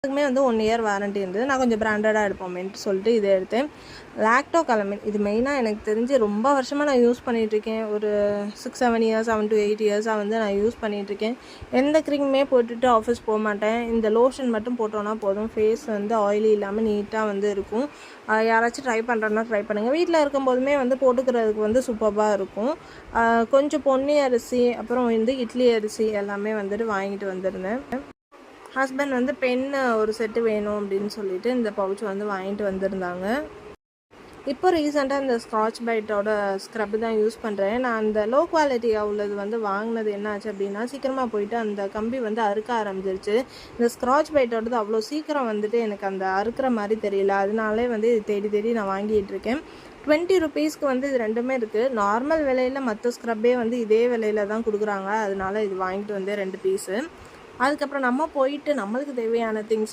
அதுக்குமே வந்து 1 year warranty இருந்தது. நான் கொஞ்சம் பிராண்டடாக எடுப்போமேன்ட்டு சொல்லிட்டு இதை எடுத்தேன். லாக்டோ கலமின் இது மெயினாக எனக்கு தெரிஞ்சு ரொம்ப வருஷமாக நான் யூஸ் பண்ணிகிட்ருக்கேன். ஒரு 6-7 இயர்ஸ் 7 to 8 இயர்ஸாக வந்து நான் யூஸ் பண்ணிகிட்ருக்கேன். எந்த க்ரீமுமே போட்டுட்டு ஆஃபீஸ் போக மாட்டேன். இந்த லோஷன் மட்டும் போட்டோன்னா போதும். ஃபேஸ் வந்து ஆயிலி இல்லாமல் நீட்டாக வந்து இருக்கும். யாராச்சும் ட்ரை பண்ணுறோன்னா ட்ரை பண்ணுங்கள். வீட்டில் இருக்கும்போதுமே வந்து போட்டுக்கிறதுக்கு வந்து சூப்பராக இருக்கும். கொஞ்சம் பொன்னி அரிசி அப்புறம் வந்து இட்லி அரிசி எல்லாமே வந்துட்டு வாங்கிட்டு வந்திருந்தேன். ஹஸ்பண்ட் வந்து பென்னு ஒரு செட்டு வேணும் அப்படின்னு சொல்லிட்டு இந்த பவுச் வந்து வாங்கிட்டு வந்திருந்தாங்க. இப்போ ரீசெண்டாக இந்த ஸ்காட்ச் பைட்டோட ஸ்க்ரப் தான் யூஸ் பண்ணுறேன். நான் அந்த லோ குவாலிட்டியாக உள்ளது வந்து வாங்கினது என்ன ஆச்சு அப்படின்னா, சீக்கிரமாக போயிட்டு அந்த கம்பி வந்து அறுக்க ஆரம்பிச்சிருச்சு. இந்த ஸ்க்ராட்ச் பைட்டோடது அவ்வளோ சீக்கிரம் வந்துட்டு எனக்கு அந்த அறுக்கிற மாதிரி தெரியல. அதனாலே வந்து இது தேடி தேடி நான் வாங்கிட்டு இருக்கேன். 20 ருபீஸ்க்கு வந்து இது ரெண்டுமே இருக்குது. நார்மல் விலையில் மற்ற ஸ்க்ரப்பே வந்து இதே விலையில தான் கொடுக்குறாங்க. அதனால இது வாங்கிட்டு வந்து 2 பீஸு. அதுக்கப்புறம் நம்ம போயிட்டு நம்மளுக்கு தேவையான திங்ஸ்